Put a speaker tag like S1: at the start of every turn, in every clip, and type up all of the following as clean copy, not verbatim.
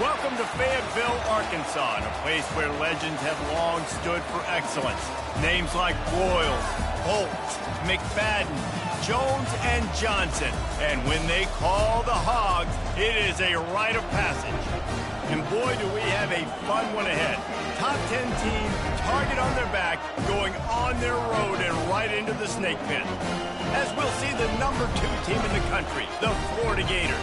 S1: Welcome to Fayetteville, Arkansas, a place where legends have long stood for excellence. Names like Broyles, Holtz, McFadden, Jones, and Johnson. And when they call the Hogs, it is a rite of passage. And boy, do we have a fun one ahead. Top 10 team, target on their back, going on their road and right into the snake pit. As we'll see the number 2 team in the country, the Florida Gators,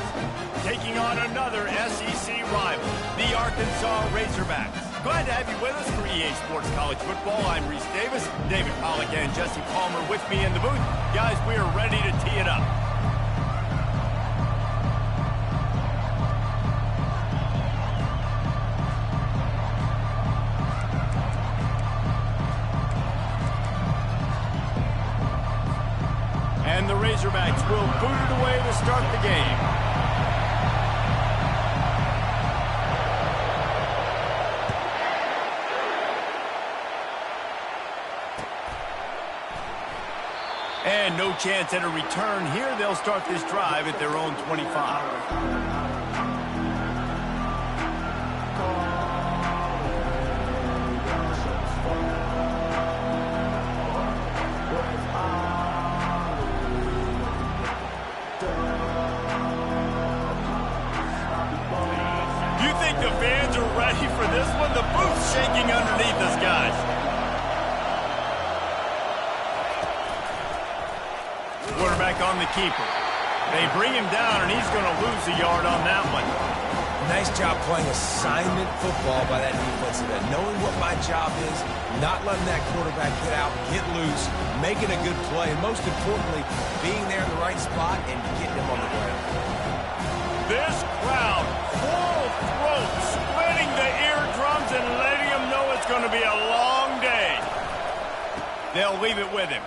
S1: taking on another SEC rival, the Arkansas Razorbacks. Glad to have you with us for EA Sports College Football. I'm Reese Davis, David Pollack and Jesse Palmer with me in the booth. Guys, we are ready to tee it up. And the Razorbacks will boot it away to start the game. And no chance at a return here. They'll start this drive at their own 25. The fans are ready for this one. The booth's shaking underneath us, guys. Quarterback on the keeper. They bring him down, and he's going to lose a yard on that one.
S2: Nice job playing assignment football by that defensive end. Knowing what my job is, not letting that quarterback get out, get loose, making a good play, and most importantly, being there in the right spot and getting him on the ground.
S1: This crowd, full throat, splitting the eardrums and letting them know it's going to be a long day. They'll leave it with him.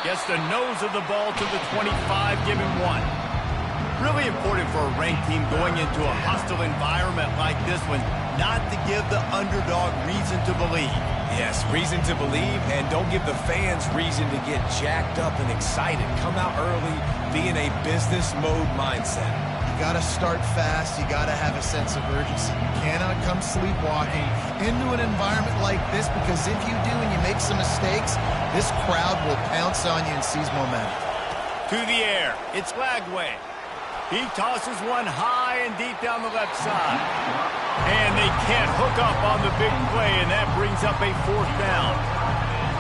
S1: Gets the nose of the ball to the 25, give him 1. Really important for a ranked team going into a hostile environment like this one, not to give the underdog reason to believe.
S2: Yes, reason to believe, and don't give the fans reason to get jacked up and excited. Come out early, be in a business mode mindset.
S3: You got to start fast. You got to have a sense of urgency. You cannot come sleepwalking into an environment like this, because if you do and you make some mistakes, this crowd will pounce on you and seize momentum.
S1: To the air, it's Lagway. He tosses one high and deep down the left side. And they can't hook up on the big play, and that brings up a 4th down.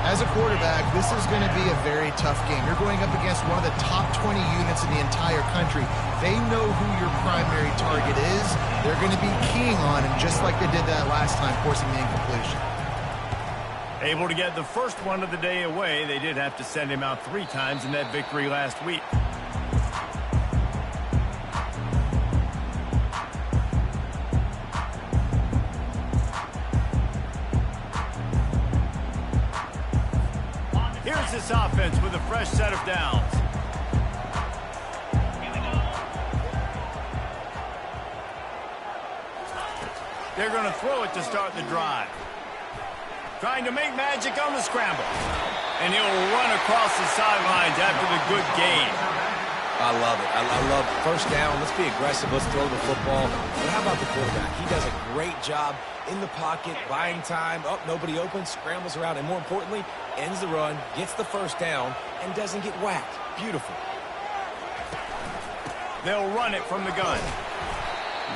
S3: As a quarterback, this is going to be a very tough game. You're going up against one of the top 20 units in the entire country. They know who your primary target is. They're going to be keying on him, just like they did that last time, forcing the incompletion.
S1: Able to get the first one of the day away. They did have to send him out 3 times in that victory last week. Here's this offense with a fresh set of downs. They're going to throw it to start the drive. Trying to make magic on the scramble. And he'll run across the sidelines after the good gain.
S2: I love it. I love it. First down, let's be aggressive. Let's throw the football. But how about the quarterback? He does a great job in the pocket, buying time. Oh, nobody open, scrambles around, and more importantly, ends the run, gets the first down, and doesn't get whacked. Beautiful.
S1: They'll run it from the gun.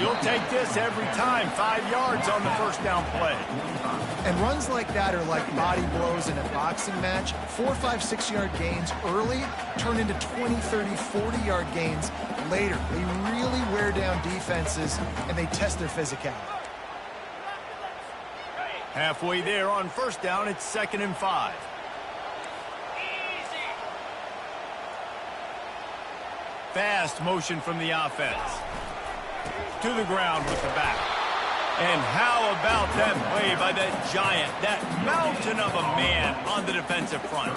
S1: You'll take this every time. 5 yards on the first down play.
S3: And runs like that are like body blows in a boxing match. 4, 5, 6-yard gains early turn into 20, 30, 40-yard gains later. They really wear down defenses, and they test their physicality.
S1: Halfway there on first down, it's 2nd and 5. Fast motion from the offense. To the ground with the back. And how about that play by that giant, that mountain of a man on the defensive front?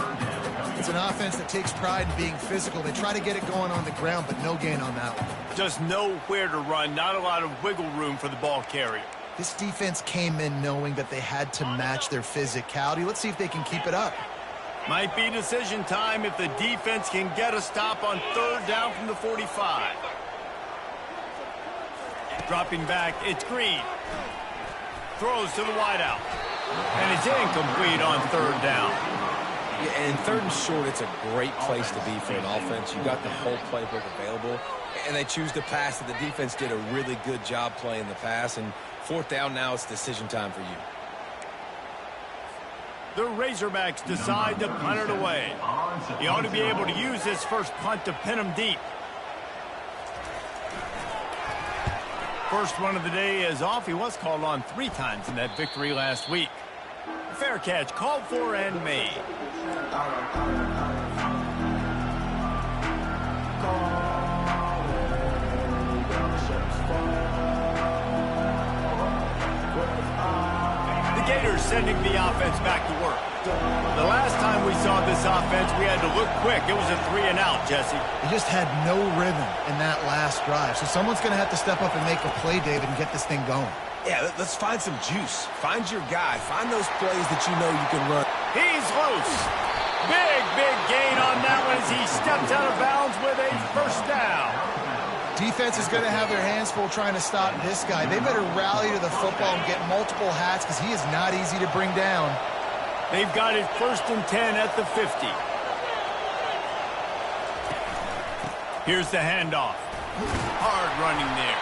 S3: It's an offense that takes pride in being physical. They try to get it going on the ground, but no gain on that one.
S1: Just nowhere to run, not a lot of wiggle room for the ball carrier.
S3: This defense came in knowing that they had to match their physicality. Let's see if they can keep it up.
S1: Might be decision time if the defense can get a stop on 3rd down from the 45. Dropping back, it's Green. Throws to the wideout. And it's incomplete on third down.
S2: Yeah, and third and short, it's a great place to be for an offense. You got the whole playbook available, and they choose to pass it. The defense did a really good job playing the pass, and fourth down now, it's decision time for you.
S1: The Razorbacks decide to punt it away. He ought to be able to use this first punt to pin him deep. First one of the day is off. He was called on 3 times in that victory last week. Fair catch called for and made. The Gators sending the offense back to work. The last time we saw this offense, we had to look quick. It was a 3-and-out, Jesse.
S3: They just had no rhythm in that last drive. So someone's going to have to step up and make a play, David, and get this thing going.
S2: Yeah, let's find some juice. Find your guy. Find those plays that you know you can run.
S1: He's loose. Big gain on that one as he steps out of bounds with a first down.
S3: Defense is going to have their hands full trying to stop this guy. They better rally to the football and get multiple hats because he is not easy to bring down.
S1: They've got it 1st and 10 at the 50. Here's the handoff. Hard running there.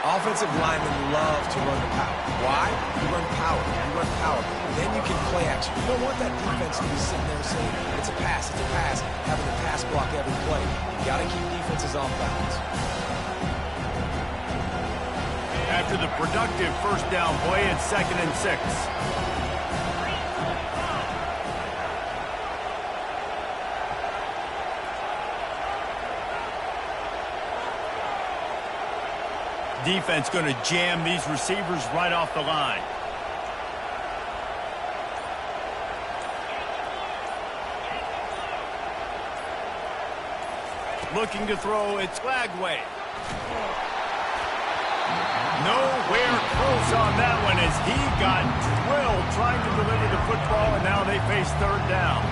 S2: Offensive linemen love to run the power. Why? You run power. You run power. Then you can play action. You don't want that defense to be sitting there saying, it's a pass, having to pass block every play. You got to keep defenses off balance.
S1: After the productive first down play, it's 2nd and 6. Defense going to jam these receivers right off the line. Looking to throw, it's Lagway. Nowhere close on that one as he got drilled trying to deliver the football, and now they face third down.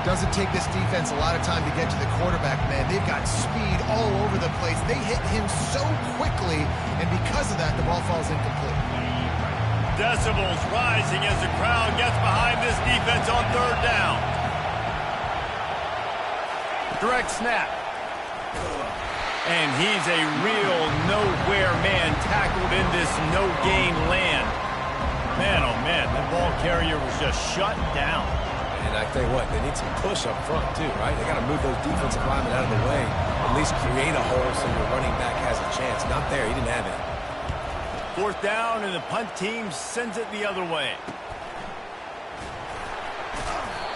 S3: Doesn't take this defense a lot of time to get to the quarterback, man. They've got speed all over the place. They hit him so quickly, and because of that, the ball falls incomplete.
S1: Decibels rising as the crowd gets behind this defense on third down. Direct snap. And he's a real nowhere man tackled in this no-gain land. Man, oh man, the ball carrier was just shut down.
S2: And I tell you what, they need some push up front too, right? They got to move those defensive linemen out of the way, at least create a hole so your running back has a chance. Not there, he didn't have it.
S1: 4th down, and the punt team sends it the other way.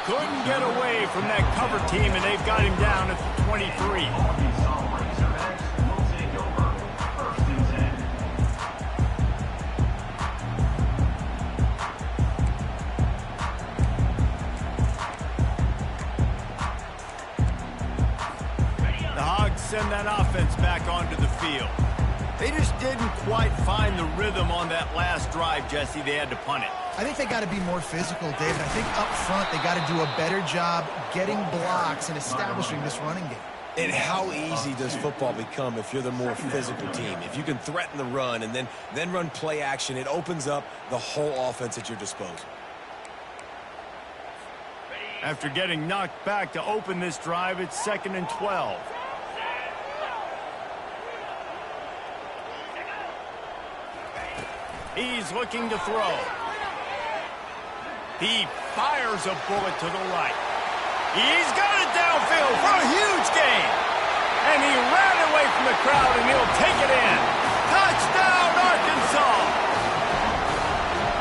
S1: Couldn't get away from that cover team, and they've got him down at the 23. Send that offense back onto the field. They just didn't quite find the rhythm on that last drive, Jesse. They had to punt it.
S3: I think they got to be more physical, David. I think up front they got to do a better job getting blocks and establishing this running game.
S2: And how easy does football become if you're the more physical team? If you can threaten the run and then run play action, it opens up the whole offense at your disposal.
S1: After getting knocked back to open this drive, it's 2nd and 12. He's looking to throw. He fires a bullet to the right. He's got it downfield for a huge gain. And he ran away from the crowd, and he'll take it in. Touchdown, Arkansas!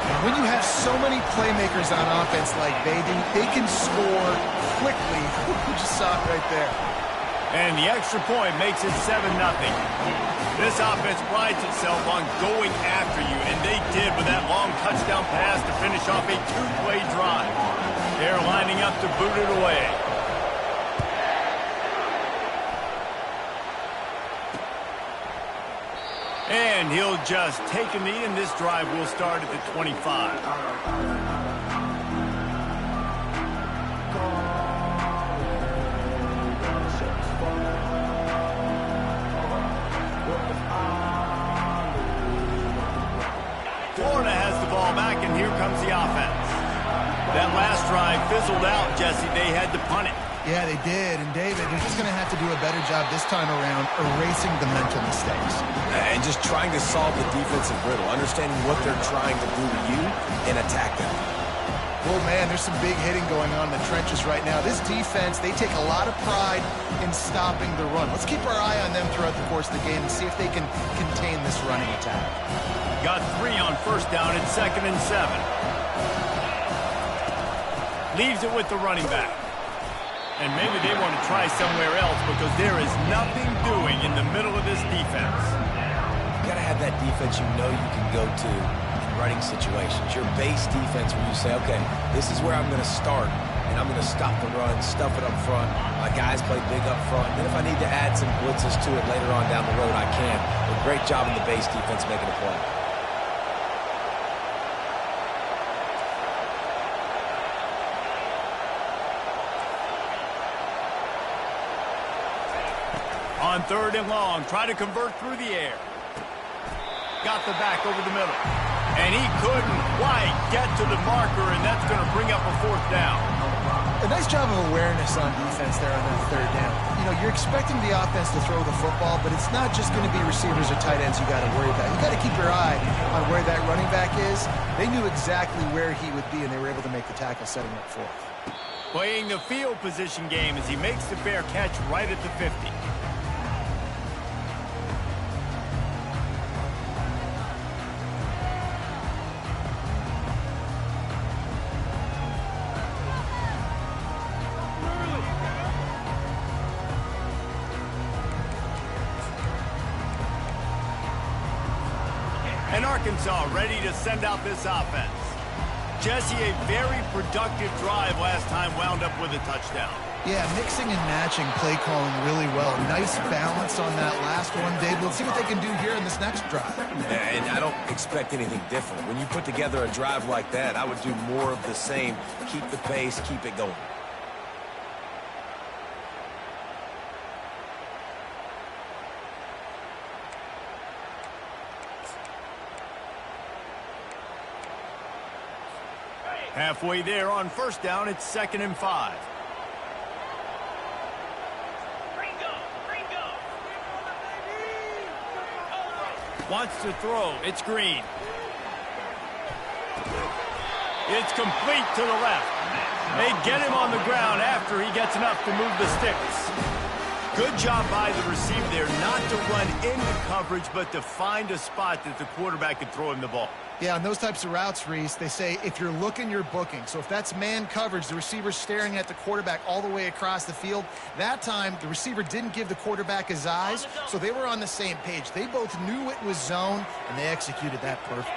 S3: And when you have so many playmakers on offense like they do, they can score quickly. You just saw it right there.
S1: And the extra point makes it 7-0. This offense prides itself on going after you, and they did with that long touchdown pass to finish off a 2-play drive. They're lining up to boot it away. And he'll just take a knee, and this drive will start at the 25. comes the offense. That last drive fizzled out, Jesse. They had to punt it.
S3: Yeah, they did. And David, they're just going to have to do a better job this time around erasing the mental mistakes.
S2: And just trying to solve the defensive riddle, understanding what they're trying to do to you and attack them.
S3: Oh, man, there's some big hitting going on in the trenches right now. This defense, they take a lot of pride in stopping the run. Let's keep our eye on them throughout the course of the game and see if they can contain this running attack.
S1: Got 3 on first down and 2nd and 7. Leaves it with the running back. And maybe they want to try somewhere else because there is nothing doing in the middle of this defense.
S2: You got to have that defense you know you can go to in running situations. Your base defense where you say, okay, this is where I'm going to start, and I'm going to stop the run, stuff it up front. My guys play big up front. Then if I need to add some blitzes to it later on down the road, I can. But great job in the base defense making a play.
S1: On 3rd and long, try to convert through the air. Got the back over the middle. And he couldn't quite get to the marker, and that's going to bring up a 4th down.
S3: A nice job of awareness on defense there on that 3rd down. You know, you're expecting the offense to throw the football, but it's not just going to be receivers or tight ends you got to worry about. You got to keep your eye on where that running back is. They knew exactly where he would be, and they were able to make the tackle setting up 4th.
S1: Playing the field position game as he makes the fair catch right at the 50. And Arkansas ready to send out this offense. Jesse, a very productive drive last time wound up with a touchdown.
S3: Yeah, mixing and matching play calling really well. Nice balance on that last one, Dave. Let's see what they can do here in this next drive.
S2: And I don't expect anything different. When you put together a drive like that, I would do more of the same. Keep the pace, keep it going.
S1: Halfway there on first down, it's 2nd and 5. Wants to throw. It's Green. It's complete to the left. They get him on the ground after he gets enough to move the sticks. Good job by the receiver there not to run into coverage, but to find a spot that the quarterback could throw him the ball.
S3: Yeah, on those types of routes, Reese, they say if you're looking, you're booking. So if that's man coverage, the receiver's staring at the quarterback all the way across the field. That time, the receiver didn't give the quarterback his eyes, so they were on the same page. They both knew it was zone, and they executed that perfectly.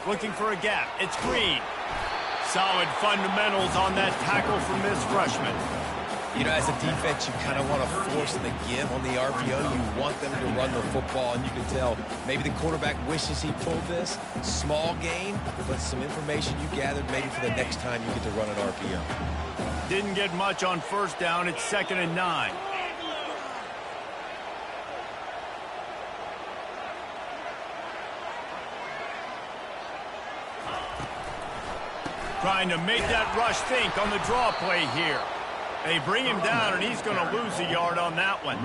S1: Looking for a gap. It's Green. Solid fundamentals on that tackle from this freshman.
S2: You know, as a defense, you kind of want to force the give on the RPO. You want them to run the football, and you can tell maybe the quarterback wishes he pulled this. Small gain, but some information you gathered maybe for the next time you get to run an RPO.
S1: Didn't get much on first down. It's 2nd and 9. Trying to make that rush think on the draw play here. They bring him down, and he's going to lose a yard on that one.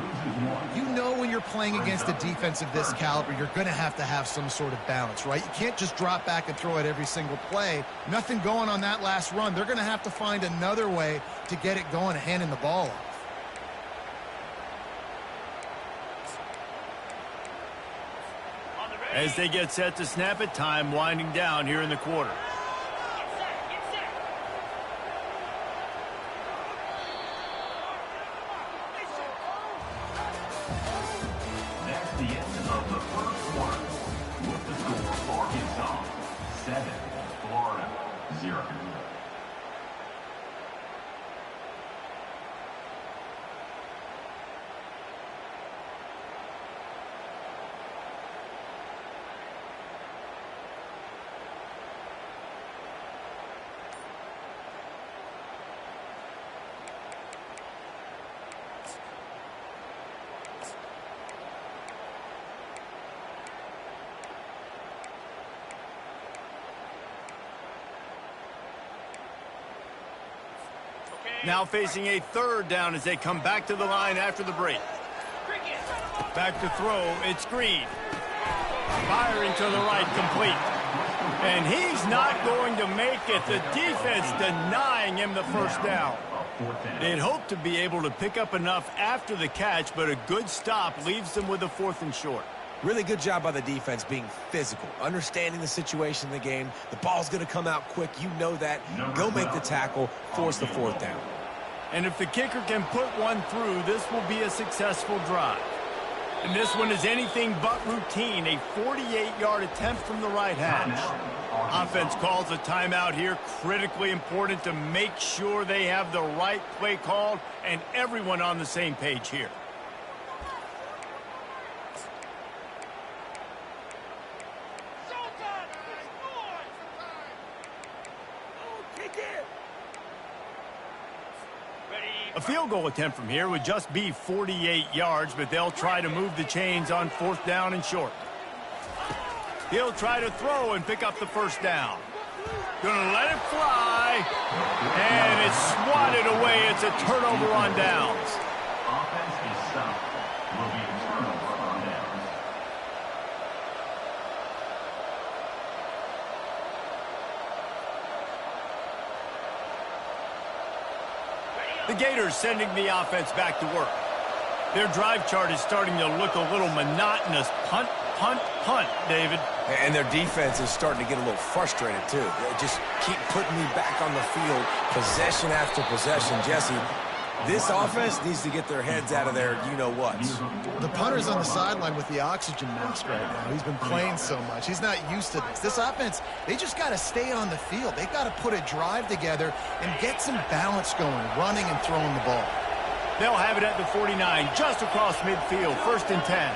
S3: You know when you're playing against a defense of this caliber, you're going to have some sort of balance, right? You can't just drop back and throw it every single play. Nothing going on that last run. They're going to have to find another way to get it going and handing the ball off.
S1: As they get set to snap it, time winding down here in the quarter. Now facing a third down as they come back to the line after the break. Back to throw, it's Green. Firing to the right, complete. And he's not going to make it. The defense denying him the first down. They'd hoped to be able to pick up enough after the catch, but a good stop leaves them with a 4th and short.
S2: Really good job by the defense being physical, understanding the situation in the game. The ball's going to come out quick. You know that. Go make the tackle, force the 4th down.
S1: And if the kicker can put one through, this will be a successful drive. And this one is anything but routine, a 48-yard attempt from the right hash. Offense calls a timeout here, critically important to make sure they have the right play called and everyone on the same page here. A field goal attempt from here would just be 48 yards, but they'll try to move the chains on 4th down and short. He'll try to throw and pick up the first down. Gonna let it fly, and it's swatted away. It's a turnover on downs.
S4: Offense is stopped. Will be a turnover on downs.
S1: The Gators sending the offense back to work. Their drive chart is starting to look a little monotonous. Punt, punt, punt, David.
S2: And their defense is starting to get a little frustrated, too. They just keep putting me back on the field, possession after possession. Jesse, this offense needs to get their heads out of their you-know-whats.
S3: The punter's on the sideline with the oxygen mask right now. He's been playing so much. He's not used to this. This offense, they just got to stay on the field. They've got to put a drive together and get some balance going, running and throwing the ball.
S1: They'll have it at the 49, just across midfield, 1st and 10.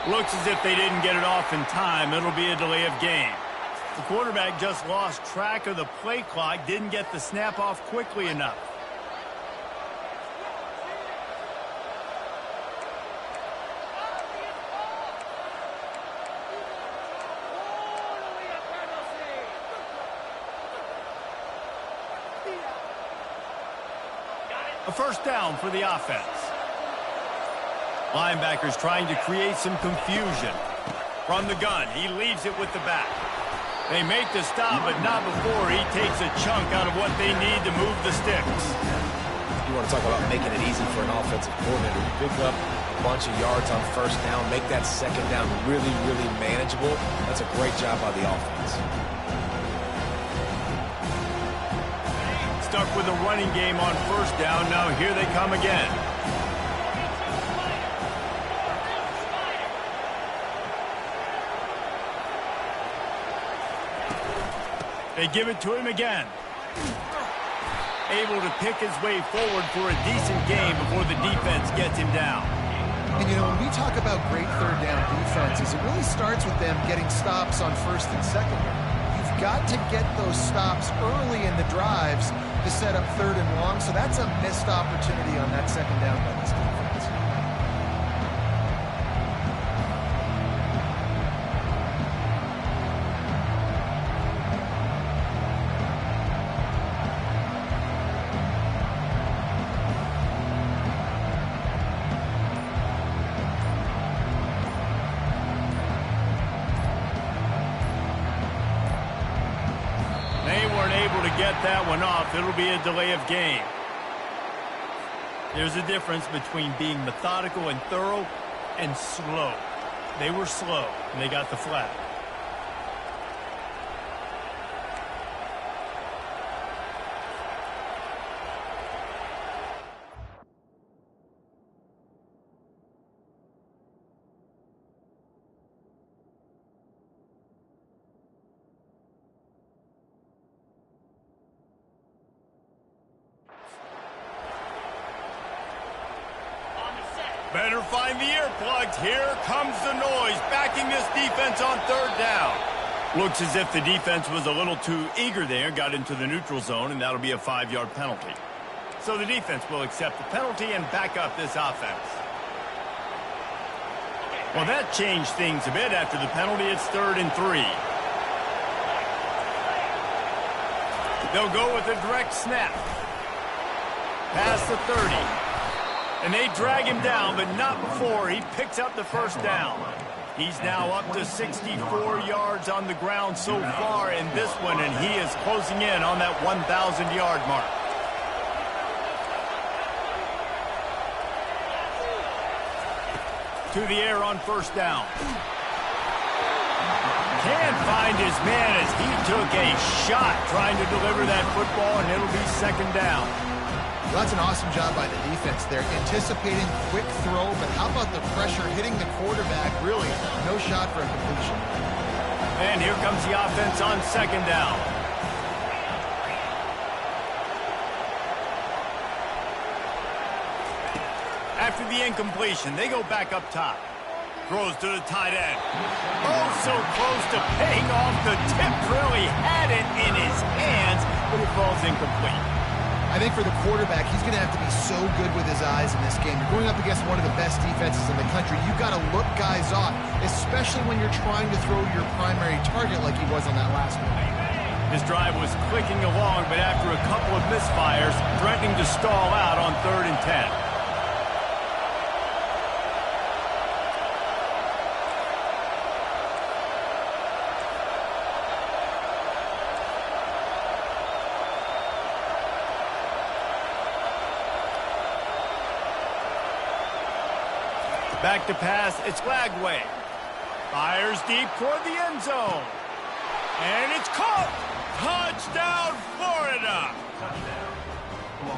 S1: Looks as if they didn't get it off in time. It'll be a delay of game. The quarterback just lost track of the play clock, didn't get the snap off quickly enough. A first down for the offense. Linebackers trying to create some confusion. From the gun, he leaves it with the back. They make the stop, but not before he takes a chunk out of what they need to move the sticks.
S2: You want to talk about making it easy for an offensive coordinator to pick up a bunch of yards on first down, make that second down really, really manageable. That's a great job by the offense.
S1: Stuck with a running game on first down. Now here they come again. They give it to him again. Able to pick his way forward for a decent game before the defense gets him down.
S3: And, when we talk about great third down defenses, it really starts with them getting stops on 1st and 2nd. You've got to get those stops early in the drives to set up 3rd and long, so that's a missed opportunity on that 2nd down by this defense.
S1: Get that one off. It'll be a delay of game. There's a difference between being methodical and thorough and slow. They were slow, and they got the flag. Better find the earplugs. Here comes the noise, backing this defense on 3rd down. Looks as if the defense was a little too eager there, got into the neutral zone, and that'll be a 5-yard penalty. So the defense will accept the penalty and back up this offense. Well, that changed things a bit. After the penalty, it's 3rd and 3. They'll go with a direct snap. Past the 30. And they drag him down, but not before he picks up the first down. He's now up to 64 yards on the ground so far in this one, and he is closing in on that 1,000-yard mark. To the air on first down. Can't find his man as he took a shot trying to deliver that football, and it'll be 2nd down.
S3: Well, that's an awesome job by the defense there. Anticipating quick throw, but how about the pressure hitting the quarterback? Really, no shot for a completion.
S1: And here comes the offense on 2nd down. After the incompletion, they go back up top. Throws to the tight end. Oh, so close to paying off the tip. Really had it in his hands, but it falls incomplete.
S3: I think for the quarterback, he's going to have to be so good with his eyes in this game. You're going up against one of the best defenses in the country. You've got to look guys off, especially when you're trying to throw your primary target like he was on that last one.
S1: This drive was clicking along, but after a couple of misfires, threatening to stall out on 3rd and 10. Back to pass, it's Lagway. Fires deep toward the end zone. And it's caught! Touchdown, Florida!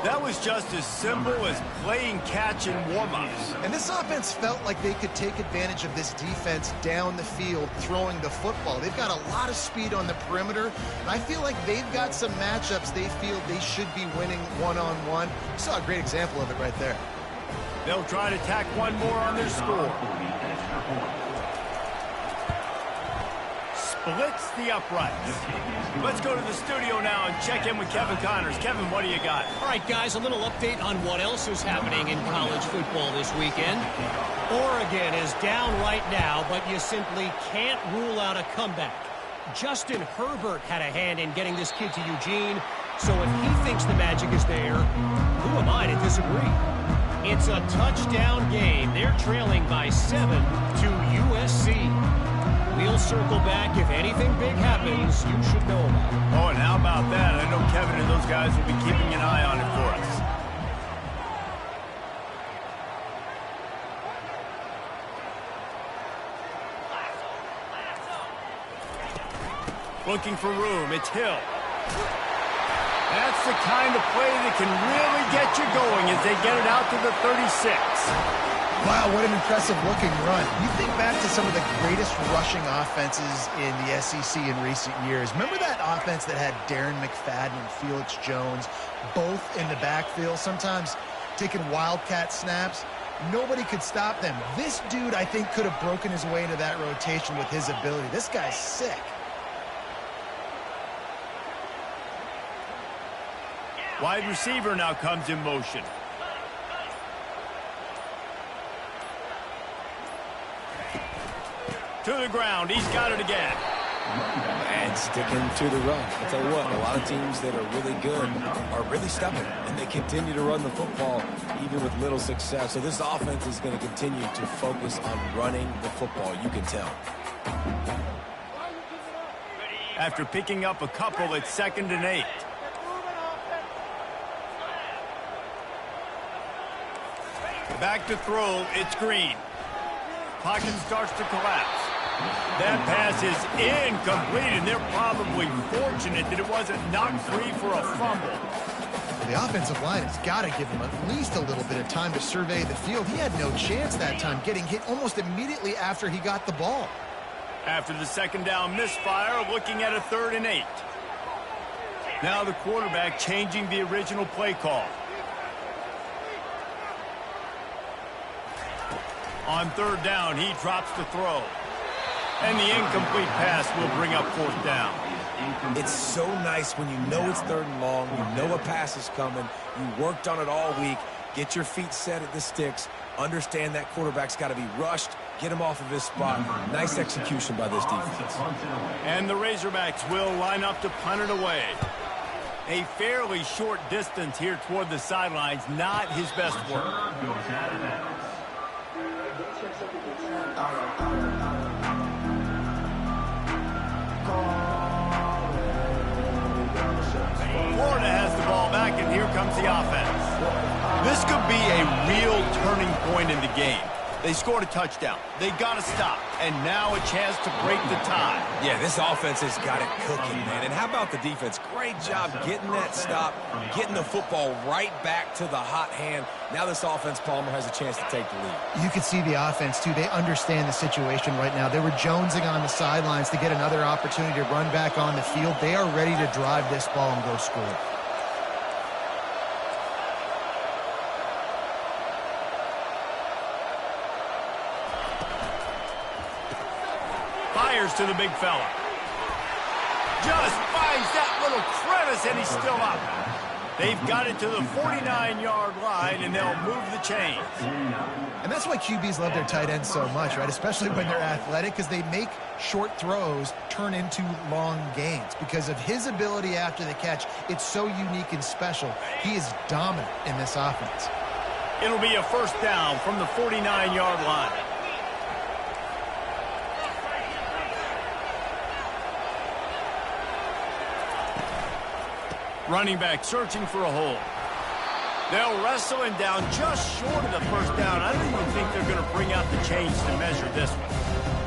S1: That was just as simple as playing catch in warm-ups.
S3: And this offense felt like they could take advantage of this defense down the field, throwing the football. They've got a lot of speed on the perimeter, and I feel like they've got some matchups they feel they should be winning one-on-one. You saw a great example of it right there.
S1: They'll try to tack one more on their score. Splits the uprights. Let's go to the studio now and check in with Kevin Connors. Kevin, what do you got?
S5: All right, guys, a little update on what else is happening in college football this weekend. Oregon is down right now, but you simply can't rule out a comeback. Justin Herbert had a hand in getting this kid to Eugene, so if he thinks the magic is there, who am I to disagree? It's a touchdown game. They're trailing by 7 to USC. We'll circle back. If anything big happens, you should know about it.
S1: Oh, and how about that? I know Kevin and those guys will be keeping an eye on it for us. Looking for room. It's Hill. That's the kind of play that can really get you going as they get it out to the 36.
S3: Wow, what an impressive-looking run. You think back to some of the greatest rushing offenses in the SEC in recent years. Remember that offense that had Darren McFadden and Felix Jones both in the backfield, sometimes taking wildcat snaps? Nobody could stop them. This dude, I think, could have broken his way into that rotation with his ability. This guy's sick.
S1: Wide receiver now comes in motion. To the ground. He's got it again.
S2: And sticking to the run. I'll tell you what, a lot of teams that are really good are really stubborn, and they continue to run the football even with little success. So this offense is going to continue to focus on running the football. You can tell.
S1: After picking up a couple, it's 2nd and 8. Back to throw, it's Green. Pocket starts to collapse. That pass is incomplete, and they're probably fortunate that it wasn't knocked free for a fumble.
S3: Well, the offensive line has got to give him at least a little bit of time to survey the field. He had no chance that time, getting hit almost immediately after he got the ball.
S1: After the 2nd down misfire, looking at a 3rd and 8. Now the quarterback changing the original play call. On 3rd down, he drops to throw. And the incomplete pass will bring up fourth down.
S2: It's so nice when you know it's 3rd and long, you know a pass is coming, you worked on it all week, get your feet set at the sticks, understand that quarterback's got to be rushed, get him off of his spot. Nice execution by this defense.
S1: And the Razorbacks will line up to punt it away. A fairly short distance here toward the sidelines, not his best work. Florida has the ball back, and here comes the offense. This could be a real turning point in the game. They scored a touchdown. They got to stop. And now a chance to break the tie.
S2: Yeah, this offense has got it cooking, man. And how about the defense? Great job getting that stop, getting the football right back to the hot hand. Now this offense, Palmer, has a chance to take the lead.
S3: You can see the offense, too. They understand the situation right now. They were jonesing on the sidelines to get another opportunity to run back on the field. They are ready to drive this ball and go score.
S1: Fires to the big fella. Just finds that little crevice, and he's still up. They've got it to the 49-yard line, and they'll move the chains.
S3: And that's why QBs love their tight ends so much, right? Especially when they're athletic, because they make short throws turn into long gains. Because of his ability after the catch, it's so unique and special. He is dominant in this offense.
S1: It'll be a first down from the 49-yard line. Running back searching for a hole. They'll wrestle him down just short of the first down. I don't even think they're going to bring out the chains to measure this one.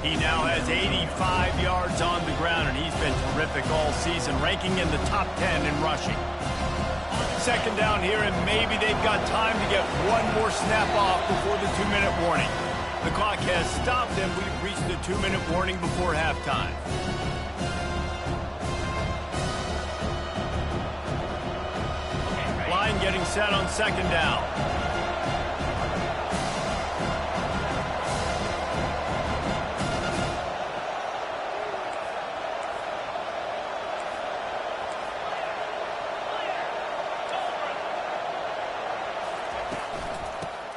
S1: He now has 85 yards on the ground, and he's been terrific all season, ranking in the top 10 in rushing. Second down here, and maybe they've got time to get one more snap off before the 2-minute warning. The clock has stopped, and we've reached the 2-minute warning before halftime. Line getting set on second down.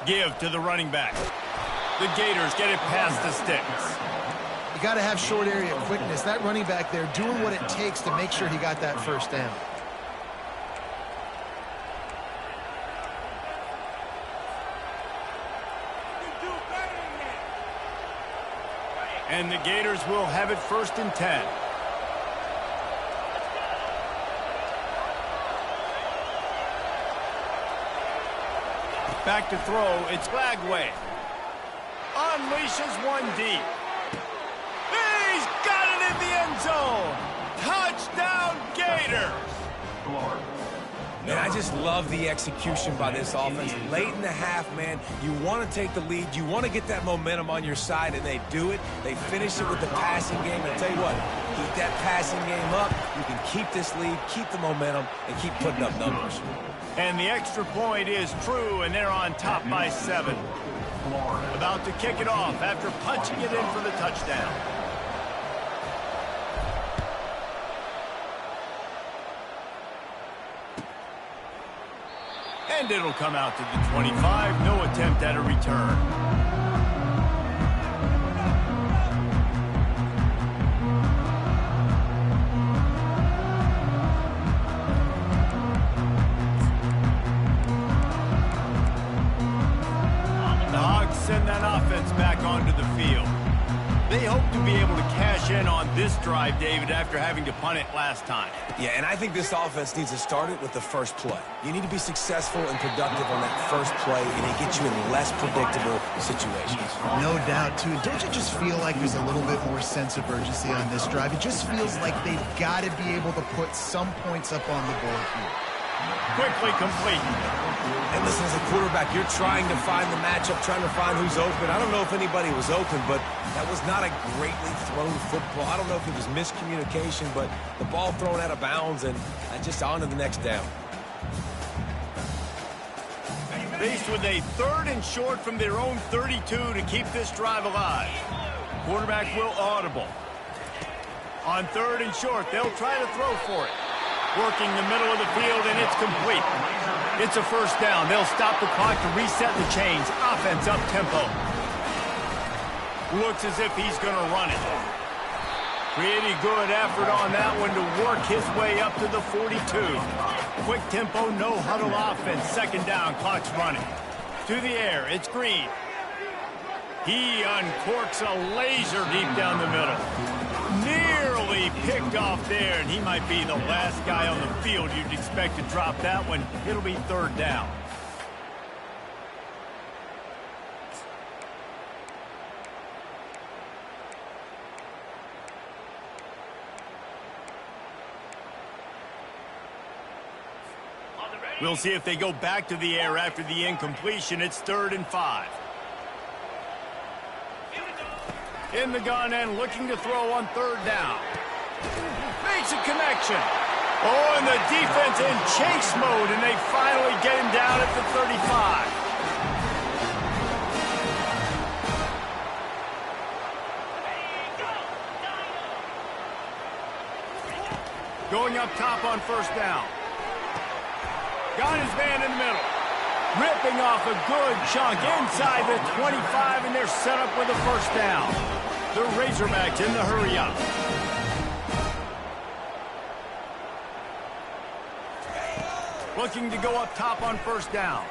S1: Give to the running back. The Gators get it past the sticks.
S3: You got to have short area quickness. That running back there doing what it takes to make sure he got that first down.
S1: And the Gators will have it 1st and 10. Back to throw, it's Lagway. Unleashes one deep. He's got it in the end zone. Touchdown, Gators.
S2: Man, I just love the execution by this offense. Late in the half, man, you want to take the lead. You want to get that momentum on your side, and they do it. They finish it with the passing game. And I tell you what, keep that passing game up. You can keep this lead, keep the momentum, and keep putting up numbers.
S1: And the extra point is true, and they're on top by 7. About to kick it off after punching it in for the touchdown. And it'll come out to the 25. No attempt at a return. The Hogs send that offense back onto the field. They hope to be able to cash in on this drive, David, after having to punt it last time.
S2: Yeah, and I think this offense needs to start it with the first play. You need to be successful and productive on that first play, and it gets you in less predictable situations.
S3: No doubt, too. Don't you just feel like there's a little bit more sense of urgency on this drive? It just feels like they've got to be able to put some points up on the board here.
S1: Quickly complete.
S2: And listen, as a quarterback, you're trying to find the matchup, trying to find who's open. I don't know if anybody was open, but that was not a greatly thrown football. I don't know if it was miscommunication, but the ball thrown out of bounds and just on to the next down.
S1: Faced with a 3rd and short from their own 32 to keep this drive alive. quarterback will audible. On 3rd and short, they'll try to throw for it. Working the middle of the field, and it's complete. It's a first down. They'll stop the clock to reset the chains. Offense up tempo. Looks as if he's going to run it. Pretty good effort on that one to work his way up to the 42. Quick tempo, no huddle offense. 2nd down, clock's running. To the air, it's Green. He uncorks a laser deep down the middle. Nearly picked off there, and he might be the last guy on the field you'd expect to drop that one. It'll be 3rd down. We'll see if they go back to the air after the incompletion. It's 3rd and 5. In the gun and looking to throw on 3rd down. Makes a connection. Oh, and the defense in chase mode, and they finally get him down at the 35. Going up top on 1st down. Got his man in the middle. Ripping off a good chunk inside the 25, and they're set up with a 1st down. The Razorbacks in the hurry up. Looking to go up top on 1st down.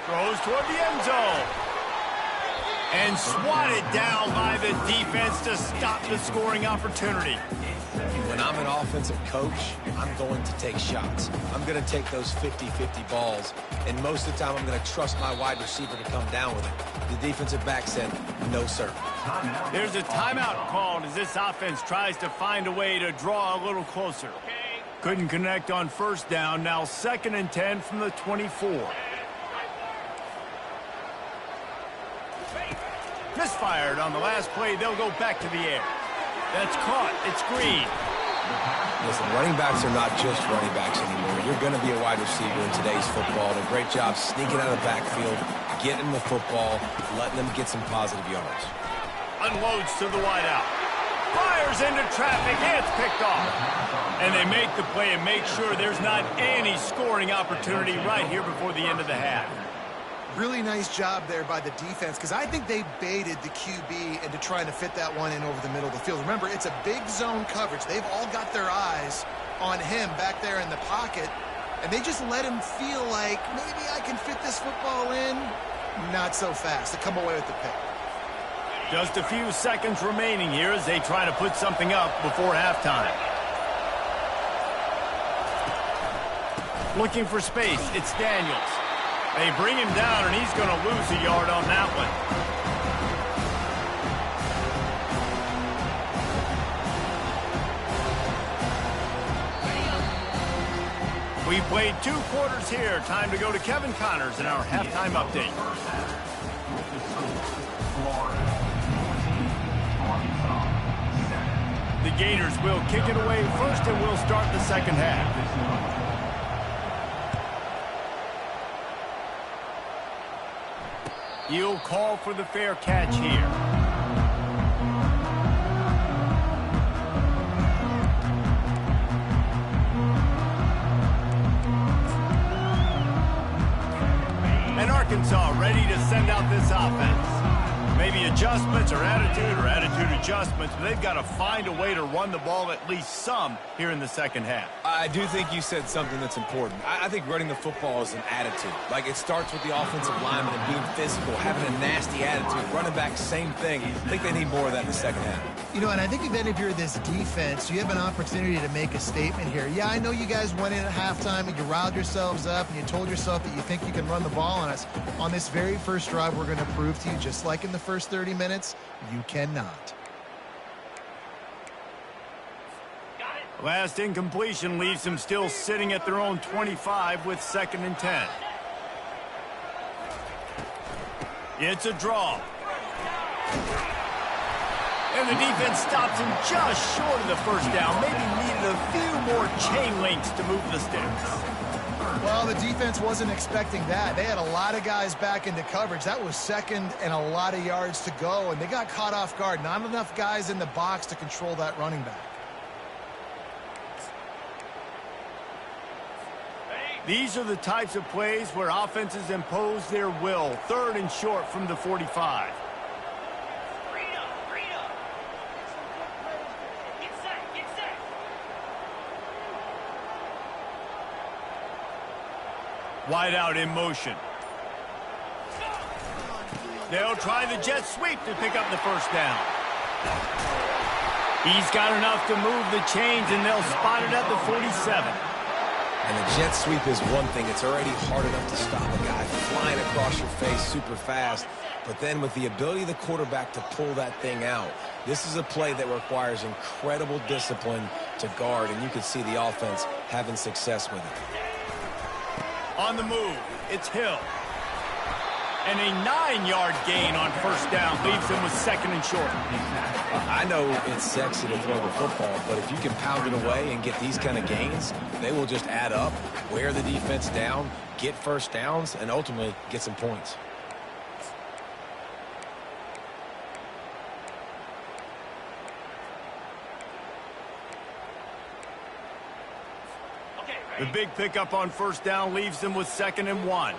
S1: Throws toward the end zone. And swatted down by the defense to stop the scoring opportunity.
S2: When I'm an offensive coach, I'm going to take shots. I'm going to take those 50-50 balls, and most of the time I'm going to trust my wide receiver to come down with it. The defensive back said, no, sir.
S1: There's a timeout called as this offense tries to find a way to draw a little closer. Couldn't connect on 1st down. Now 2nd and 10 from the 24. Misfired on the last play. They'll go back to the air. That's caught. It's Green.
S2: Listen, running backs are not just running backs anymore. You're going to be a wide receiver in today's football. And a great job sneaking out of the backfield, getting the football, letting them get some positive yards.
S1: Unloads to the wideout. Fires into traffic, and it's picked off. And they make the play and make sure there's not any scoring opportunity right here before the end of the half.
S3: Really nice job there by the defense, because I think they baited the QB into trying to fit that one in over the middle of the field. Remember, it's a big zone coverage. They've all got their eyes on him back there in the pocket, and they just let him feel like, maybe I can fit this football in. Not so fast. They come away with the pick.
S1: Just a few seconds remaining here as they try to put something up before halftime. Looking for space, it's Daniels. They bring him down, and he's going to lose a yard on that one. We played 2 quarters here. Time to go to Kevin Connors in our halftime update. The Gators will kick it away first, and we'll start the 2nd half. He'll call for the fair catch here. And Arkansas ready to send out this offense. Maybe adjustments or attitude adjustments, but they've got to find a way to run the ball at least some here in the 2nd half.
S2: I do think you said something that's important. I think running the football is an attitude. Like, it starts with the offensive lineman and being physical, having a nasty attitude. Running back, same thing. I think they need more of that in the 2nd half.
S3: You know, and I think then if you're this defense, you have an opportunity to make a statement here. Yeah, I know you guys went in at halftime and you riled yourselves up and you told yourself that you think you can run the ball on us. On this very first drive, we're going to prove to you, just like in the first 30 minutes, you cannot.
S1: Last incompletion leaves them still sitting at their own 25 with 2nd and 10. It's a draw. And the defense stops him just short of the 1st down. Maybe needed a few more chain links to move the sticks.
S3: Well, the defense wasn't expecting that. They had a lot of guys back into coverage. That was second and a lot of yards to go, and they got caught off guard. Not enough guys in the box to control that running back.
S1: These are the types of plays where offenses impose their will. 3rd and short from the 45. Wide out in motion. They'll try the jet sweep to pick up the first down. He's got enough to move the chains, and they'll spot it at the 47.
S2: And the jet sweep is one thing. It's already hard enough to stop a guy flying across your face super fast. But then with the ability of the quarterback to pull that thing out, this is a play that requires incredible discipline to guard, and you can see the offense having success with it.
S1: On the move, it's Hill. And a 9-yard gain on first down leaves him with 2nd and short.
S2: I know it's sexy to throw the football, but if you can pound it away and get these kind of gains, they will just add up, wear the defense down, get first downs, and ultimately get some points.
S1: The big pickup on first down leaves them with 2nd and 1.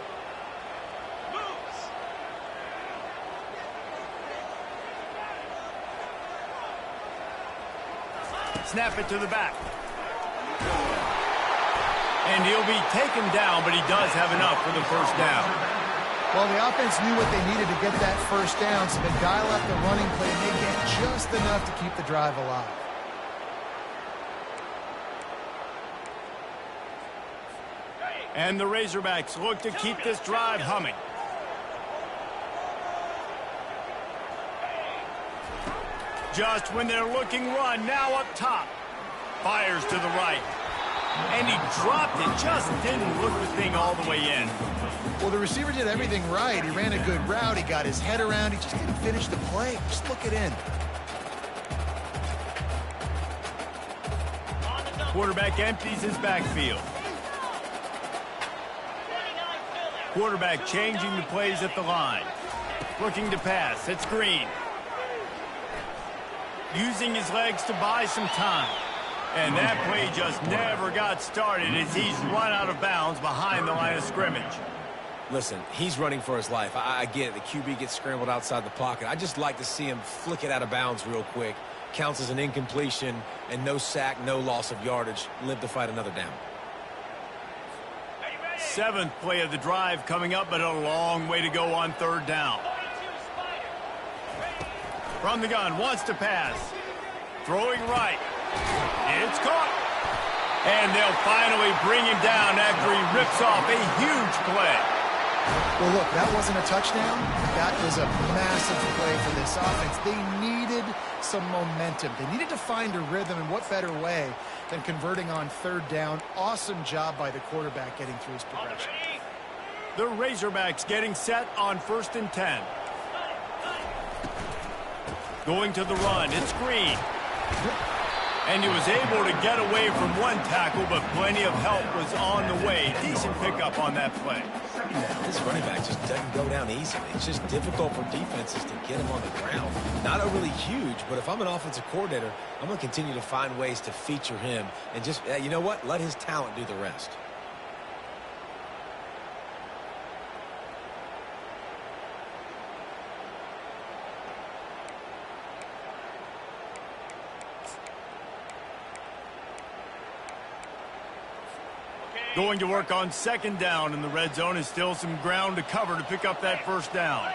S1: Snap it to the back. And he'll be taken down, but he does have enough for the first down.
S3: Well, the offense knew what they needed to get that first down, so they dial up the running play, and they get just enough to keep the drive alive.
S1: And the Razorbacks look to keep this drive humming. Just when they're looking run, now up top. Fires to the right. And he dropped it, just didn't look the thing all the way in.
S3: Well, the receiver did everything right. He ran a good route. He got his head around. He just didn't finish the play. Just look it in.
S1: Quarterback empties his backfield. Quarterback changing the plays at the line. Looking to pass. It's Green. Using his legs to buy some time. And that play just never got started as he's run out of bounds behind the line of scrimmage.
S2: Listen, he's running for his life. I get it. The QB gets scrambled outside the pocket. I just like to see him flick it out of bounds real quick. Counts as an incompletion, and no sack, no loss of yardage. Live to fight another down.
S1: 7th play of the drive coming up, but a long way to go on 3rd down. From the gun, wants to pass. Throwing right. It's caught. And they'll finally bring him down after he rips off a huge play.
S3: Well, look, that wasn't a touchdown. That was a massive play for this offense. They needed some momentum. They needed to find a rhythm, and what better way than converting on 3rd down. Awesome job by the quarterback getting through his progression.
S1: The Razorbacks getting set on 1st and 10. Going to the run, it's Green. And he was able to get away from one tackle, but plenty of help was on the way. Decent pickup on that play.
S2: This running back just doesn't go down easily. It's just difficult for defenses to get him on the ground. Not overly huge, but if I'm an offensive coordinator, I'm going to continue to find ways to feature him and just, you know what, let his talent do the rest.
S1: Going to work on 2nd down, and the red zone is still some ground to cover to pick up that first down.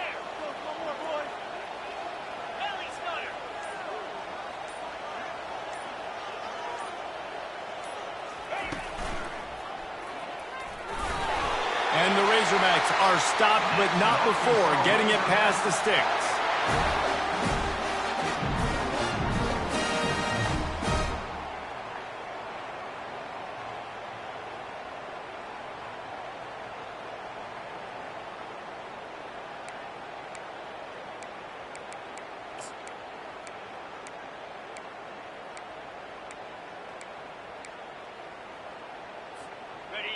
S1: And the Razorbacks are stopped, but not before getting it past the sticks.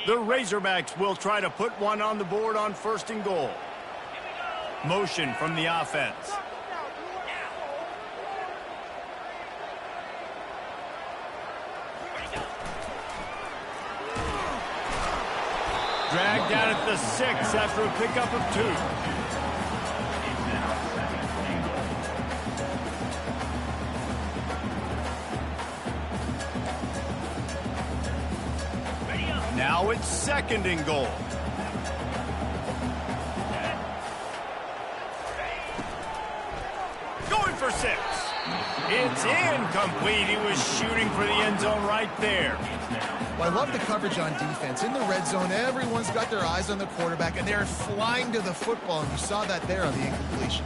S1: The Razorbacks will try to put one on the board on 1st and goal. Motion from the offense. Dragged down at the 6 after a pickup of 2. Now it's 2nd and goal. Going for 6. It's incomplete. He was shooting for the end zone right there.
S3: Well, I love the coverage on defense. In the red zone, everyone's got their eyes on the quarterback, and they're flying to the football, and you saw that there on the incompletion.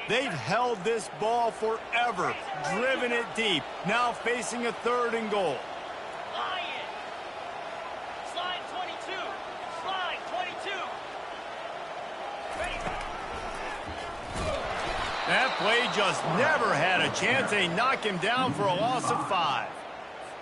S1: They've held this ball forever, driven it deep, now facing a 3rd and goal.
S6: Slide 22. Slide 22.
S1: That play just never had a chance. They knock him down for a loss of 5.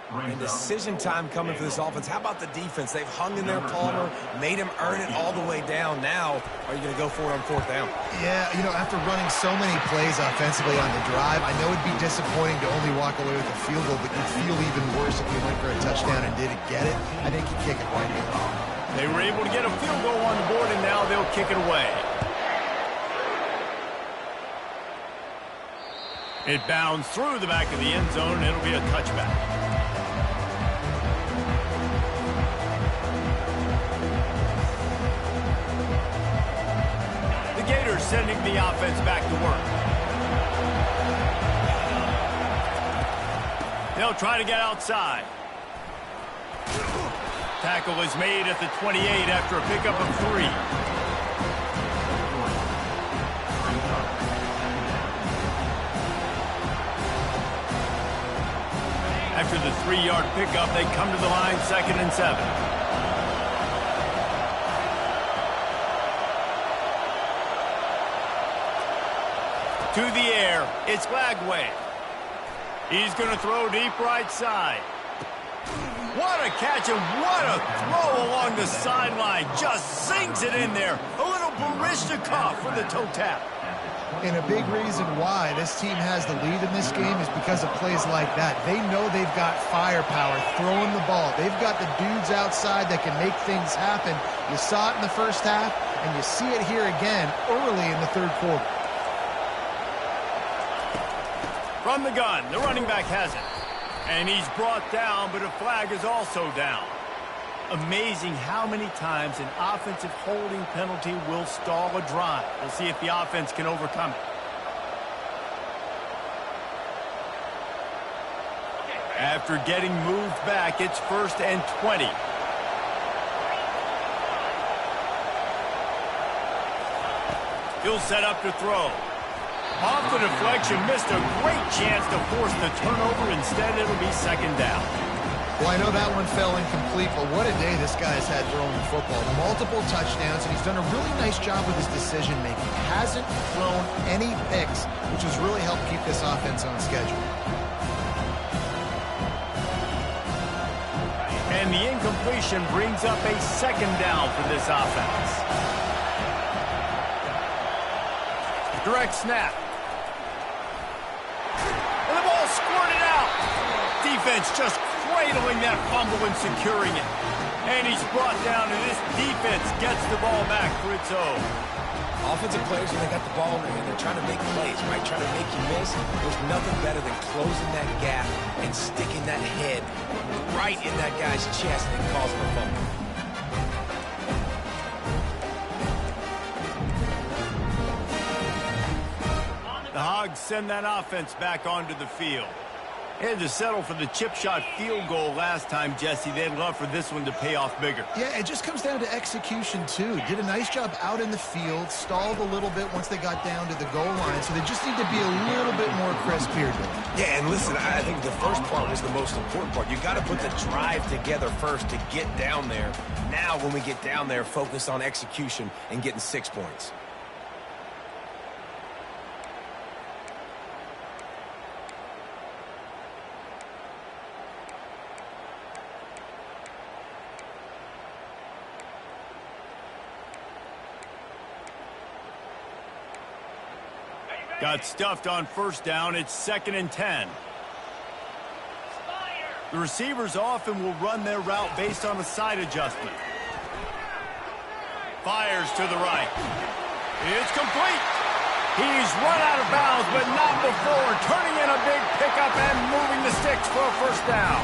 S2: And decision time coming for this offense. How about the defense? They've hung in their Palmer, made him earn it all the way down. Now, are you going to go for it on 4th down?
S3: Yeah, you know, after running so many plays offensively on the drive, I know it'd be disappointing to only walk away with a field goal, but you'd feel even worse if you went for a touchdown and didn't get it. I think you kick it right here.
S1: They were able to get a field goal on the board, and now they'll kick it away. It bounds through the back of the end zone, and it'll be a touchback. The Gators sending the offense back to work. They'll try to get outside. Tackle is made at the 28 after a pickup of 3. After the 3-yard pickup, they come to the line 2nd and 7. To the air, it's Lagway. He's going to throw deep right side. What a catch and what a throw along the sideline. Just sinks it in there. A little Baryshnikov for the toe tap.
S3: And a big reason why this team has the lead in this game is because of plays like that. They know they've got firepower throwing the ball. They've got the dudes outside that can make things happen. You saw it in the first half, and you see it here again early in the 3rd quarter.
S1: From the gun, the running back has it. And he's brought down, but a flag is also down. Amazing how many times an offensive holding penalty will stall a drive. We'll see if the offense can overcome it. After getting moved back, it's 1st and 20. He'll set up to throw. Off the deflection, missed a great chance to force the turnover. Instead, it'll be 2nd down.
S3: Well, I know that one fell incomplete, but what a day this guy's had throwing the football. Multiple touchdowns, and he's done a really nice job with his decision-making. Hasn't thrown any picks, which has really helped keep this offense on schedule.
S1: And the incompletion brings up a 2nd down for this offense. Direct snap. And the ball squirted out. Defense just cradling that fumble and securing it. And he's brought down, and this defense gets the ball back for its own.
S2: Offensive players, when they got the ball in their hand, they're trying to make plays, right? Trying to make you miss. There's nothing better than closing that gap and sticking that head right in that guy's chest and causing a fumble.
S1: The Hogs send that offense back onto the field. They had to settle for the chip shot field goal last time, Jesse. They'd love for this one to pay off bigger.
S3: Yeah, it just comes down to execution, too. Did a nice job out in the field, stalled a little bit once they got down to the goal line, so they just need to be a little bit more crisp here.
S2: Yeah, and listen, I think the first part was the most important part. You got to put the drive together first to get down there. Now, when we get down there, focus on execution and getting 6 points.
S1: Got stuffed on first down. It's 2nd and 10. The receivers often will run their route based on a side adjustment. Fires to the right. It's complete. He's run out of bounds, but not before turning in a big pickup and moving the sticks for a first down.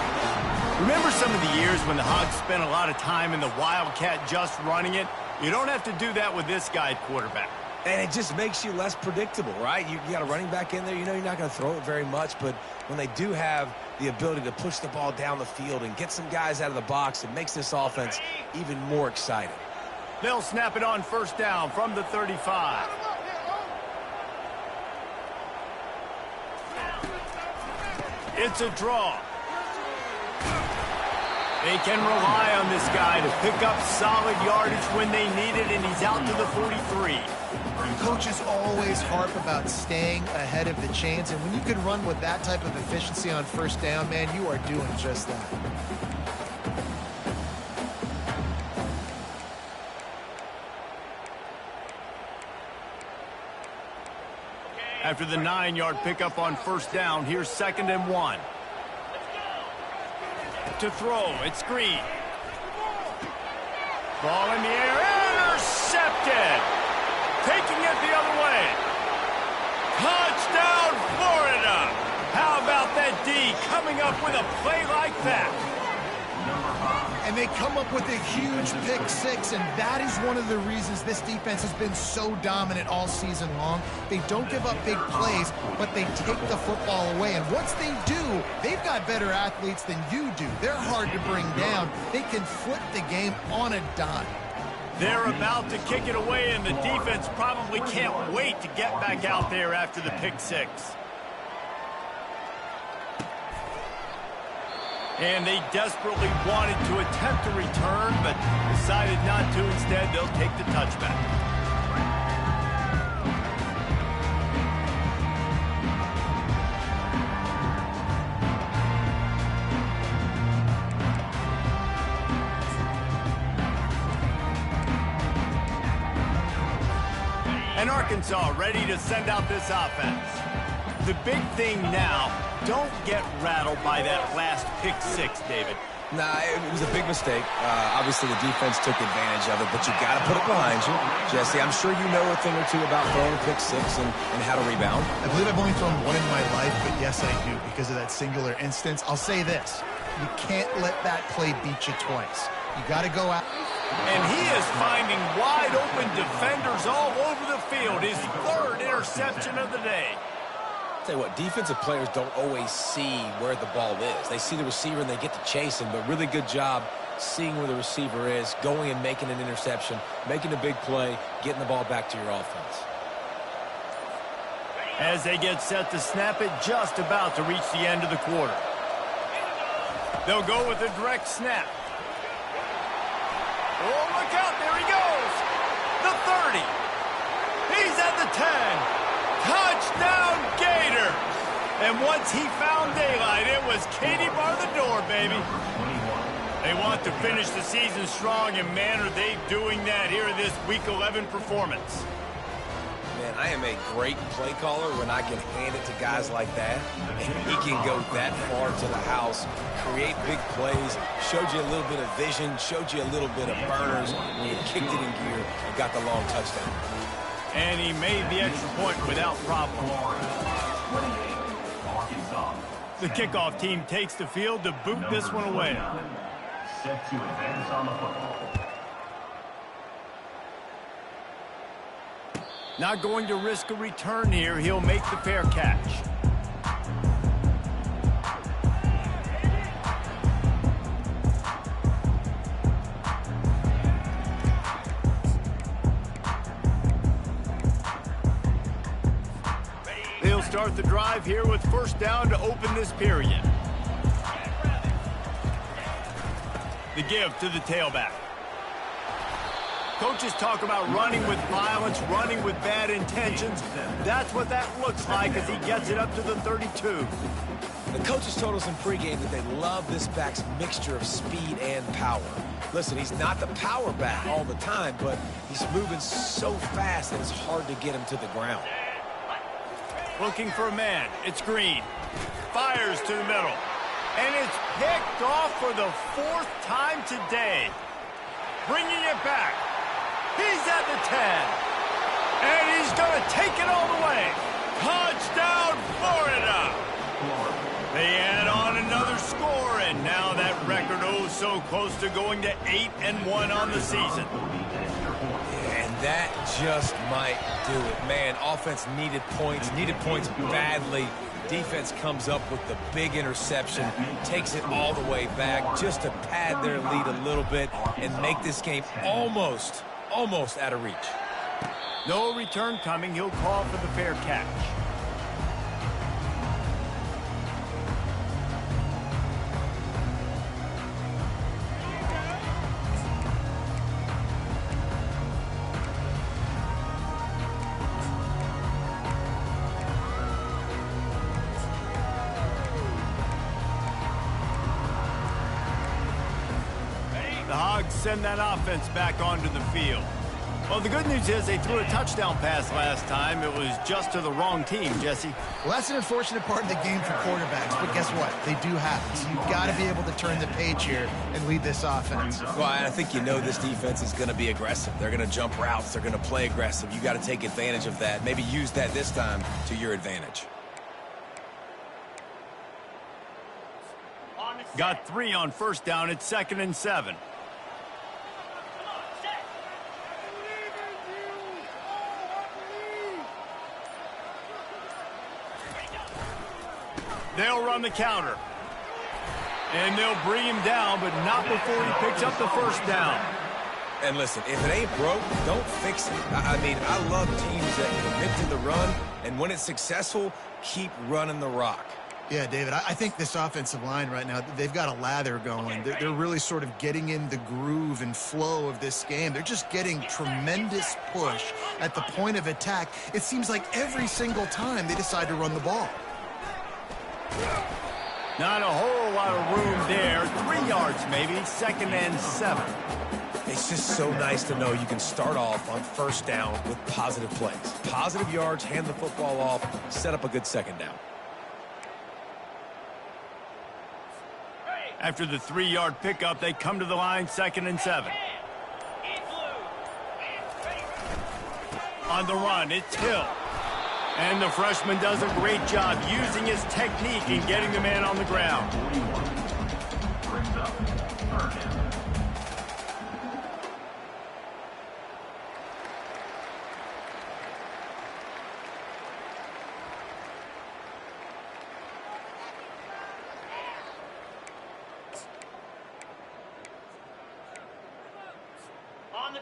S1: Remember some of the years when the Hogs spent a lot of time in the Wildcat just running it? You don't have to do that with this guy at quarterback.
S2: And it just makes you less predictable, right? You got a running back in there. You know you're not going to throw it very much, but when they do have the ability to push the ball down the field and get some guys out of the box, it makes this offense even more exciting.
S1: They'll snap it on first down from the 35. It's a draw. They can rely on this guy to pick up solid yardage when they need it, and he's out to the 43.
S3: Coaches always harp about staying ahead of the chains, and when you can run with that type of efficiency on first down, man, you are doing just that.
S1: After the 9-yard pickup on first down, here's 2nd and 1. To throw, it's Green. Ball in the air, intercepted. Taking it the other way. Touchdown, Florida. How about that D coming up with a play like that?
S3: And they come up with a huge pick six, and that is one of the reasons this defense has been so dominant all season long. They don't give up big plays, but they take the football away. And once they do, they've got better athletes than you do. They're hard to bring down. They can flip the game on a dime.
S1: They're about to kick it away, and the defense probably can't wait to get back out there after the pick six. And they desperately wanted to attempt a return, but decided not to. Instead, they'll take the touchback. And Arkansas ready to send out this offense. The big thing now, don't get rattled by that last pick six, David.
S2: Nah, it was a big mistake. Obviously, the defense took advantage of it, but you got to put it behind you. Jesse, I'm sure you know a thing or two about throwing a pick six and how to rebound.
S3: I believe I've only thrown one in my life, but yes, I do because of that singular instance. I'll say this. You can't let that play beat you twice. You got to go out.
S1: And he is finding wide open defenders all over the field. His 3rd interception of the day.
S2: Tell you what, defensive players don't always see where the ball is. They see the receiver and they get to chase him, but really good job seeing where the receiver is, going and making an interception, making a big play, getting the ball back to your offense.
S1: As they get set to snap it, just about to reach the end of the quarter. They'll go with a direct snap. Oh, look out, there he goes. The 30. He's at the 10. Touchdown, Gator! And once he found daylight, it was Katie bar the door, baby. They want to finish the season strong, and man, are they doing that here in this Week 11 performance.
S2: Man, I am a great play caller when I can hand it to guys like that. And he can go that far to the house, create big plays, showed you a little bit of vision, showed you a little bit of burners when you kicked it in gear and got the long touchdown.
S1: And he made the extra point without problem. The kickoff team takes the field to boot this one away.
S4: Set to advance on the football.
S1: Not going to risk a return here. He'll make the fair catch. They'll start the drive here with first down to open this period. The give to the tailback. Coaches talk about running with violence, running with bad intentions. That's what that looks like as he gets it up to the 32.
S2: The coaches told us in pregame that they love this back's mixture of speed and power. Listen, he's not the power back all the time, but he's moving so fast that it's hard to get him to the ground.
S1: looking for a man. It's Green. Fires to the middle. And it's picked off for the 4th time today. Bringing it back. He's at the 10. And he's going to take it all the way. Touchdown, Florida. They add on another score, and now that record oh so close to going to 8-1 on the season.
S2: And that just might do it. Man, offense needed points badly. Defense comes up with the big interception, takes it all the way back just to pad their lead a little bit and make this game almost out of reach.
S1: No return coming. He'll call for the fair catch. The Hogs send that offense back onto the field. Well, the good news is they threw a touchdown pass last time. It was just to the wrong team, Jesse.
S3: Well, that's an unfortunate part of the game for quarterbacks, but guess what? They do happen. So you've got to be able to turn the page here and lead this offense.
S2: Well, I think this defense is going to be aggressive. They're going to jump routes. They're going to play aggressive. You got to take advantage of that. Maybe use that this time to your advantage.
S1: Got 3 on first down. It's 2nd and 7. They'll run the counter. And they'll bring him down, but not before he picks up the first down.
S2: And listen, if it ain't broke, don't fix it. I mean, I love teams that commit to the run, and when it's successful, keep running the rock.
S3: Yeah, David, I think this offensive line right now, they've got a lather going. They're really sort of getting in the groove and flow of this game. They're just getting tremendous push at the point of attack. It seems like every single time they decide to run the ball.
S1: Not a whole lot of room there. 3 yards maybe. 2nd and 7.
S2: It's just so nice to know you can start off on first down with positive plays. Positive yards, hand the football off, set up a good second down.
S1: After the 3-yard pickup, they come to the line, 2nd and 7. On the run, it's Hill. And the freshman does a great job using his technique and getting the man on the ground.
S4: Brings up 3rd down.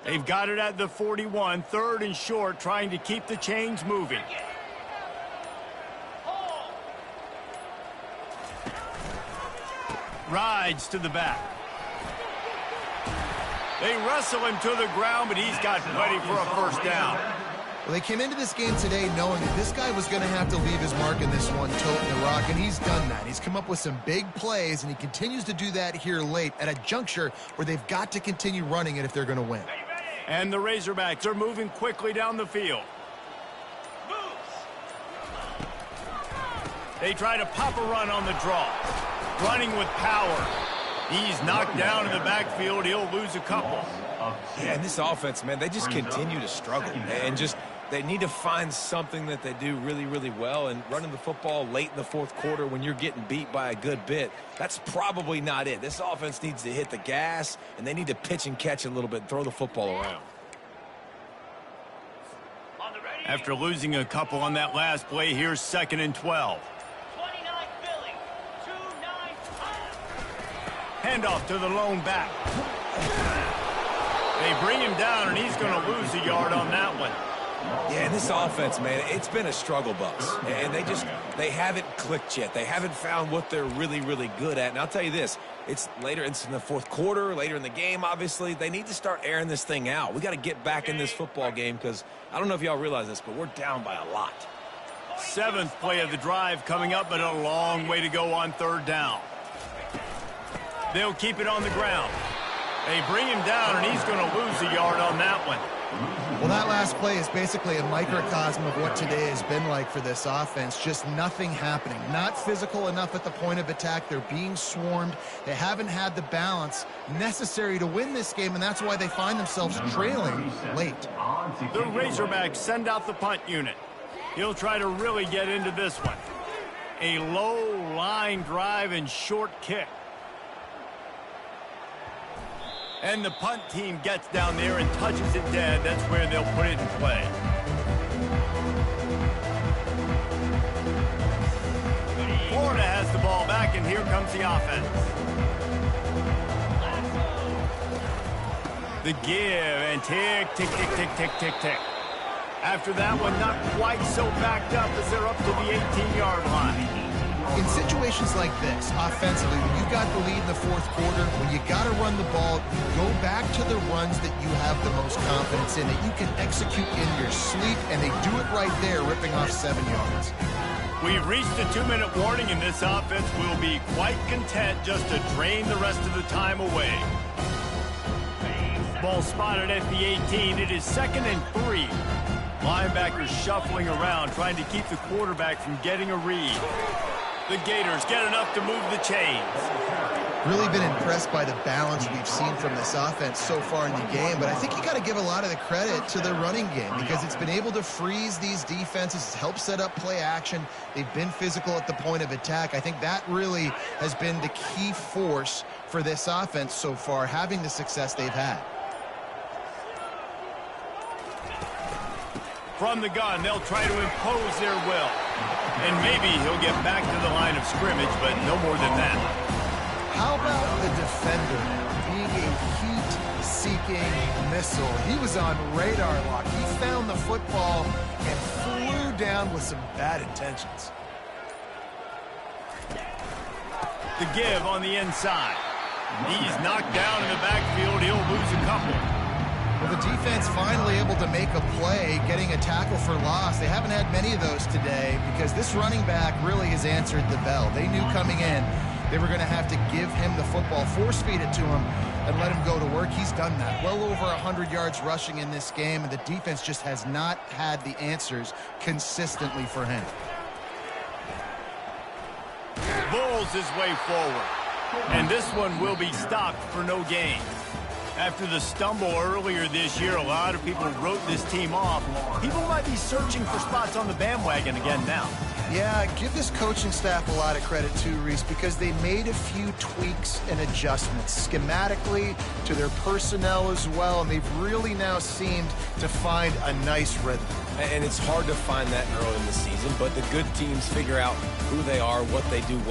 S1: They've got it at the 41, 3rd and short, trying to keep the chains moving. Rides to the back. They wrestle him to the ground, but he's got plenty for a first down.
S3: Well, they came into this game today knowing that this guy was going to have to leave his mark in this one, toting the rock, and he's done that. He's come up with some big plays, and he continues to do that here late at a juncture where they've got to continue running it if they're going to win.
S1: And the Razorbacks are moving quickly down the field. They try to pop a run on the draw. Running with power. He's knocked down in the backfield. He'll lose a couple.
S2: Yeah, and this offense, man, they just continue to struggle. And just, they need to find something that they do really, really well. And running the football late in the 4th quarter when you're getting beat by a good bit, that's probably not it. This offense needs to hit the gas, and they need to pitch and catch a little bit and throw the football around.
S1: After losing a couple on that last play, here's 2nd and 12. Handoff to the lone back. They bring him down, and he's going to lose a yard on that one.
S2: Yeah, this offense, man, it's been a struggle bus. And they haven't clicked yet. They haven't found what they're really, really good at. And I'll tell you this, it's in the 4th quarter, later in the game, obviously. They need to start airing this thing out. We got to get back in this football game because I don't know if y'all realize this, but we're down by a lot.
S1: 7th play of the drive coming up, but a long way to go on 3rd down. They'll keep it on the ground. They bring him down, and he's going to lose a yard on that one.
S3: Well, that last play is basically a microcosm of what today has been like for this offense. Just nothing happening. Not physical enough at the point of attack. They're being swarmed. They haven't had the balance necessary to win this game, and that's why they find themselves trailing late.
S1: The Razorbacks send out the punt unit. He'll try to really get into this one. A low line drive and short kick. And the punt team gets down there and touches it dead. That's where they'll put it in play. Florida has the ball back, and here comes the offense. The give, and tick, tick, tick, tick, tick, tick, tick. After that one, not quite so backed up as they're up to the 18-yard line.
S3: In situations like this, offensively, when you got the lead in the fourth quarter, when you got to run the ball, go back to the runs that you have the most confidence in, that you can execute in your sleep, and they do it right there, ripping off 7 yards.
S1: We've reached a 2-minute warning, and this offense will be quite content just to drain the rest of the time away. Ball spotted at the 18. It is 2nd and 3. Linebackers shuffling around, trying to keep the quarterback from getting a read. The Gators get enough to move the chains.
S3: Really been impressed by the balance we've seen from this offense so far in the game, but I think you got to give a lot of the credit to the running game because it's been able to freeze these defenses, it's helped set up play action. They've been physical at the point of attack. I think that really has been the key force for this offense so far, having the success they've had.
S1: From the gun, they'll try to impose their will. And maybe he'll get back to the line of scrimmage, but no more than that.
S3: How about the defender being a heat-seeking missile? He was on radar lock. He found the football and flew down with some bad intentions.
S1: The give on the inside. He's knocked down in the backfield. He'll lose a couple.
S3: Well, the defense finally able to make a play, getting a tackle for loss. They haven't had many of those today because this running back really has answered the bell. They knew coming in they were going to have to give him the football, force-feed it to him, and let him go to work. He's done that. Well over 100 yards rushing in this game, and the defense just has not had the answers consistently for him.
S1: Bulls his way forward. And this one will be stopped for no gain. After the stumble earlier this year, a lot of people wrote this team off. People might be searching for spots on the bandwagon again now.
S3: Yeah, give this coaching staff a lot of credit too, Reese, because they made a few tweaks and adjustments schematically to their personnel as well, and they've really now seemed to find a nice rhythm.
S2: And it's hard to find that early in the season, but the good teams figure out who they are, what they do well.